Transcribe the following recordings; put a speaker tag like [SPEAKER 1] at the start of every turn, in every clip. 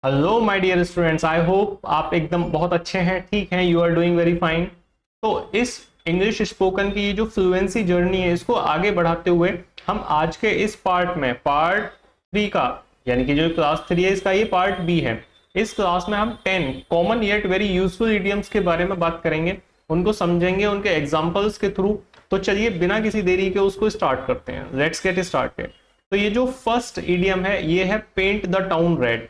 [SPEAKER 1] Hello my dear students, I hope आप एकदम बहुत अच्छे हैं, ठीक हैं, you are doing very fine. तो इस इंग्लिश स्पोकन की ये जो फ्लुएंसी जर्नी है, इसको आगे बढ़ाते हुए हम आज के इस पार्ट में पार्ट 3 का, यानी कि जो क्लास 3 है इसका ये पार्ट बी है। इस क्लास में हम 10 common yet very useful idioms के बारे में बात करेंगे, उनको समझेंगे उनके एग्जाम्पल्स के थ्रू। तो चलिए बिना किसी देरी के उसको स्टार्ट करते हैं। Let's get started. तो ये जो फर्स्ट इडियम है ये है paint the town red.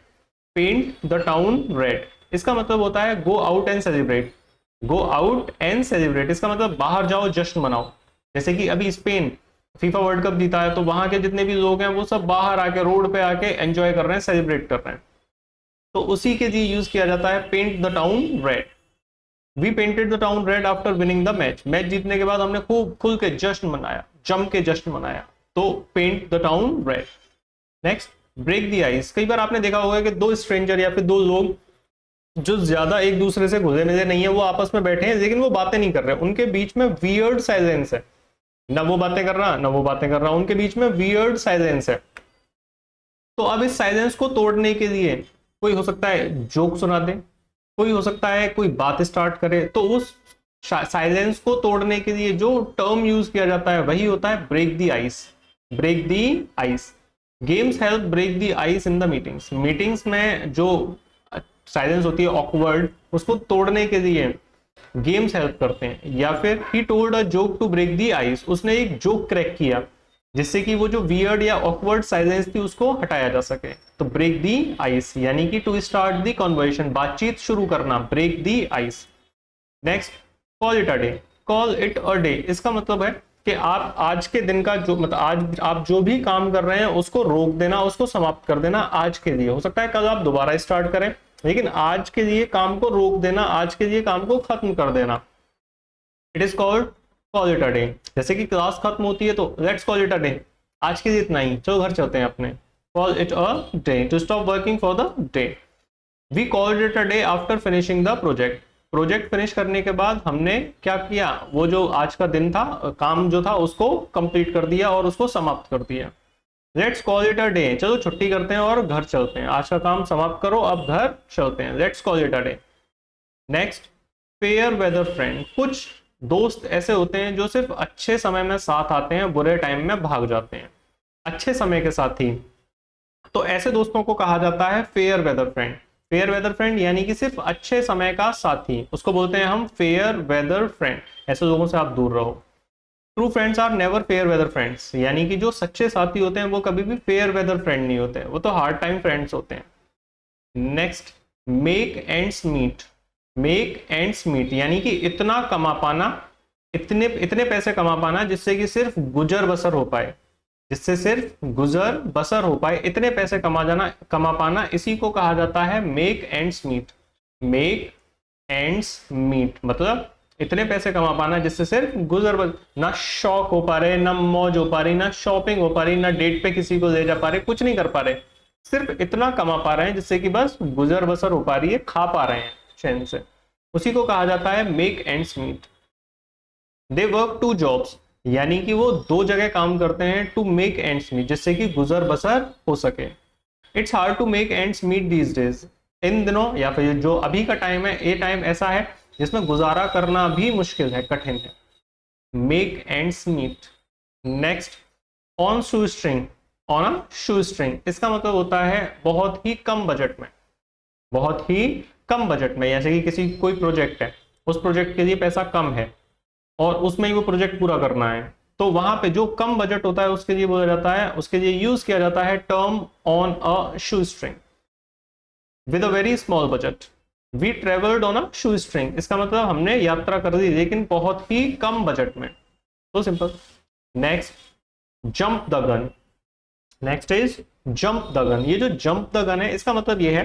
[SPEAKER 1] Paint the town red, इसका मतलब होता है go out and celebrate. Go out and celebrate इसका मतलब बाहर जाओ, जश्न मनाओ। जैसे कि अभी स्पेन फीफा वर्ल्ड कप जीता है, तो वहां के जितने भी लोग हैं वो सब बाहर आके रोड पे आके एंजॉय कर रहे हैं, सेलिब्रेट कर रहे हैं। तो उसी के लिए यूज किया जाता है paint the town red. We painted the town red after winning the match. Match जीतने के बाद हमने खूब खुल के जश्न मनाया, जम के जश्न मनाया। तो paint the town red. Next, break the ice. कई बार आपने देखा होगा कि दो स्ट्रेंजर या फिर दो लोग जो ज्यादा एक दूसरे से घुले मिले नहीं है, वो आपस में बैठे हैं लेकिन वो बातें नहीं कर रहे, उनके बीच में वियर्ड साइलेंस है। ना वो बातें कर रहा ना वो बातें कर रहा, उनके बीच में वियर्ड साइलेंस है। तो अब इस साइलेंस को तोड़ने के लिए कोई हो सकता है जोक सुना दे, कोई हो सकता है कोई बात स्टार्ट करे। तो उस साइलेंस को तोड़ने के लिए जो टर्म यूज किया जाता है वही होता है break the ice. Break the ice. Games help break the ice in the meetings. Meetings में जो साइलेंस होती है ऑकवर्ड, उसको तोड़ने के लिए गेम्स हेल्प करते हैं। या फिर he told a joke to break the ice, उसने एक जोक क्रैक किया जिससे कि वो जो वियर्ड या ऑकवर्ड साइलेंस थी उसको हटाया जा सके। तो ब्रेक दी आइस यानी कि टू स्टार्ट दी कॉन्वर्सेशन, बातचीत शुरू करना, break the ice. Next, call it a day. Call it a day इसका मतलब है कि आप आज के दिन का जो मतलब आज आप जो भी काम कर रहे हैं उसको रोक देना, उसको समाप्त कर देना आज के लिए। हो सकता है कल आप दोबारा स्टार्ट करें, लेकिन आज के लिए काम को रोक देना, आज के लिए काम को खत्म कर देना। It is called call it a day. जैसे कि क्लास खत्म होती है तो let's call it a day, आज के लिए इतना ही, चलो घर चलते हैं अपने। Call it a day, to stop working for the day. We called it a day after finishing the project. Project finish करने के बाद हमने क्या किया, वो जो आज का दिन था, काम जो था उसको कंप्लीट कर दिया और उसको समाप्त कर दिया। Let's call it a day, चलो छुट्टी करते हैं और घर चलते हैं, आज का काम समाप्त करो, अब घर चलते हैं। Let's call it a day. Next, fair weather friend. कुछ दोस्त ऐसे होते हैं जो सिर्फ अच्छे समय में साथ आते हैं, बुरे टाइम में भाग जाते हैं। अच्छे समय के साथी, तो ऐसे दोस्तों को कहा जाता है fair weather friend. Fair weather friend यानी कि सिर्फ अच्छे समय का साथी, उसको बोलते हैं हम फेयर वेदर फ्रेंड। ऐसे लोगों से आप दूर रहो। True friends are never fair weather friends, यानी कि जो सच्चे साथी होते हैं वो कभी भी फेयर वेदर फ्रेंड नहीं होते, वो तो हार्ड टाइम फ्रेंड्स होते हैं। Next, make ends meet. Make ends meet यानी कि इतना कमा पाना, इतने इतने पैसे कमा पाना जिससे कि सिर्फ गुजर बसर हो पाए, जिससे सिर्फ गुजर बसर हो पाए, इतने पैसे कमा पाना, इसी को कहा जाता है make ends meet. Make ends meet मतलब इतने पैसे कमा पाना जिससे सिर्फ गुजर बसर, ना शौक हो पा रहे, ना मौज हो पा रही, ना शॉपिंग हो पा रही, ना डेट पे किसी को ले जा पा रहे, कुछ नहीं कर पा रहे, सिर्फ इतना कमा पा रहे हैं जिससे कि बस गुजर बसर हो पा रही है, खा पा रहे हैं चैन से, उसी को कहा जाता है make ends meet. They work two jobs यानी कि वो दो जगह काम करते हैं, टू मेक एंड्स मीट जिससे कि गुजर बसर हो सके। It's hard to make ends meet these days. इन दिनों या फिर जो अभी का टाइम है, ये टाइम ऐसा है जिसमें गुजारा करना भी मुश्किल है, कठिन है। Make ends meet. Next, on shoestring. On a shoestring इसका मतलब होता है बहुत ही कम बजट में। बहुत ही कम बजट में, जैसे कि किसी कोई प्रोजेक्ट है, उस प्रोजेक्ट के लिए पैसा कम है और उसमें ही वो प्रोजेक्ट पूरा करना है, तो वहां पे जो कम बजट होता है उसके लिए बोला जाता है, उसके लिए यूज किया जाता है term on a shoestring. With a very small budget, we travelled on a shoestring इसका मतलब हमने यात्रा कर दी लेकिन बहुत ही कम बजट में। तो simple. Next, jump the gun. Next is jump the gun. ये जो जंप द गन है इसका मतलब ये है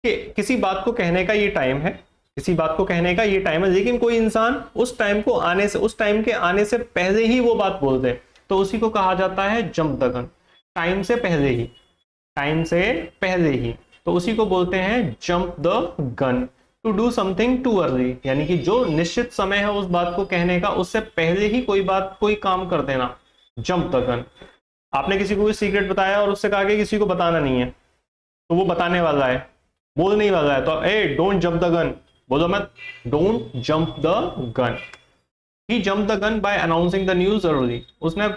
[SPEAKER 1] कि किसी बात को कहने का ये टाइम है, किसी बात को कहने का ये टाइम है, लेकिन कोई इंसान उस टाइम को आने से, उस टाइम के आने से पहले ही वो बात बोल दे, तो उसी को कहा जाता है जंप द गन। टाइम से पहले ही, टाइम से पहले ही, तो उसी को बोलते हैं jump the gun. To do something too early यानी कि जो निश्चित समय है उस बात को कहने का, उससे पहले ही कोई बात, कोई काम कर देना, जंप द गन। आपने किसी को कोई सीक्रेट बताया और उससे कहा कि किसी को बताना नहीं है, तो वो बताने वाला है, बोल नहीं लगा है तो ए डोंट जंप द गन बोलो मत, don't jump the gun. He jump the gun by announcing the news early, उसने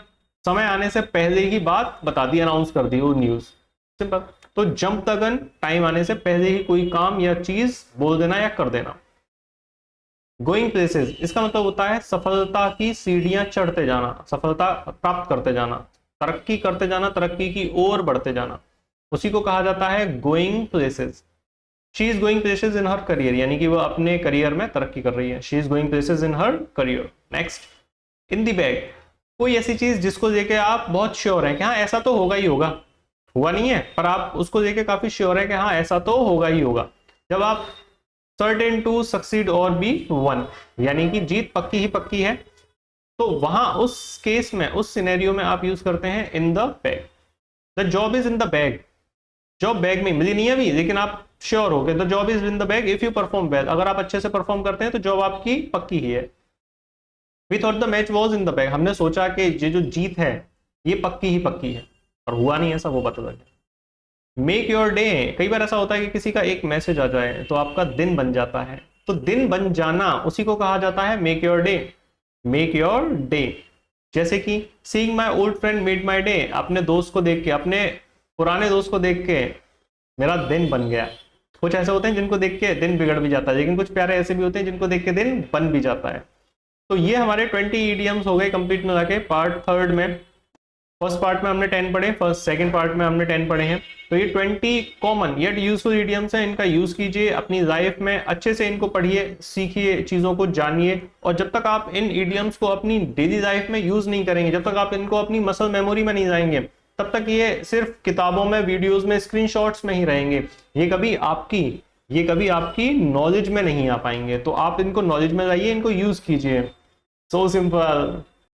[SPEAKER 1] समय आने से पहले ही बात बता दी, अनाउंस कर दी वो न्यूज, सिंपल। तो जंप द गन टाइम आने से पहले ही कोई काम या चीज बोल देना या कर देना। गोइंग प्लेसेस, इसका मतलब होता है सफलता की सीढ़ियां चढ़ते जाना, सफलता प्राप्त करते जाना, तरक्की करते जाना, तरक्की की ओर बढ़ते जाना, उसी को कहा जाता है going places. She is going places in her career, यानी कि वो अपने करियर में तरक्की कर रही है। She is going places in her career. Next, in the bag, कोई ऐसी चीज जिसको लेके आप बहुत श्योर हैं कि हाँ ऐसा तो होगा ही होगा, हुआ नहीं है पर आप उसको लेके काफी श्योर है कि हाँ ऐसा तो होगा ही होगा। जब आप सर्टेन टू सक्सीड और बी वन, यानी कि जीत पक्की ही पक्की है, तो वहां उस केस में, उस सिनेरियो में आप यूज करते हैं इन the bag. The job is in the bag, job bag में मिली नहीं है अभी लेकिन आप श्योर हो गए, the job is in the bag if you perform well, अगर आप अच्छे से परफॉर्म करते हैं तो जॉब आपकी पक्की ही है। We thought the match was in the bag, हमने सोचा कि ये जो जीत है ये पक्की ही पक्की है, और हुआ नहीं ऐसा, वो पता लग गया। मेक योर डे, कई बार ऐसा होता है कि किसी का एक मैसेज आ जाए तो आपका दिन बन जाता है, तो दिन बन जाना उसी को कहा जाता है make your day. Make your day, जैसे कि seeing my old friend made my day, अपने दोस्त को देख के, अपने पुराने दोस्त को देख के मेरा दिन बन गया। कुछ ऐसे होते हैं जिनको देख के दिन बिगड़ भी जाता है, लेकिन कुछ प्यारे ऐसे भी होते हैं जिनको देख के दिन बन भी जाता है। तो ये हमारे 20 ईडियम्स हो गए कंप्लीट मिला के पार्ट थर्ड में। फर्स्ट पार्ट में हमने 10 पढ़े, फर्स्ट सेकंड पार्ट में हमने 10 पढ़े हैं। तो ये 20 कॉमन येट यूजफुल ईडियम्स हैं, इनका यूज कीजिए अपनी लाइफ में, अच्छे से इनको पढ़िए, सीखिए, चीजों को जानिए। और जब तक आप इन ईडियम्स को अपनी डेली लाइफ में यूज नहीं करेंगे, जब तक आप इनको अपनी मसल मेमोरी में नहीं लाएंगे, तब तक ये सिर्फ किताबों में, वीडियोस में, स्क्रीनशॉट्स में ही रहेंगे। ये कभी आपकी नॉलेज में नहीं आ पाएंगे। तो आप इनको नॉलेज में लाइए, इनको यूज कीजिए। So simple.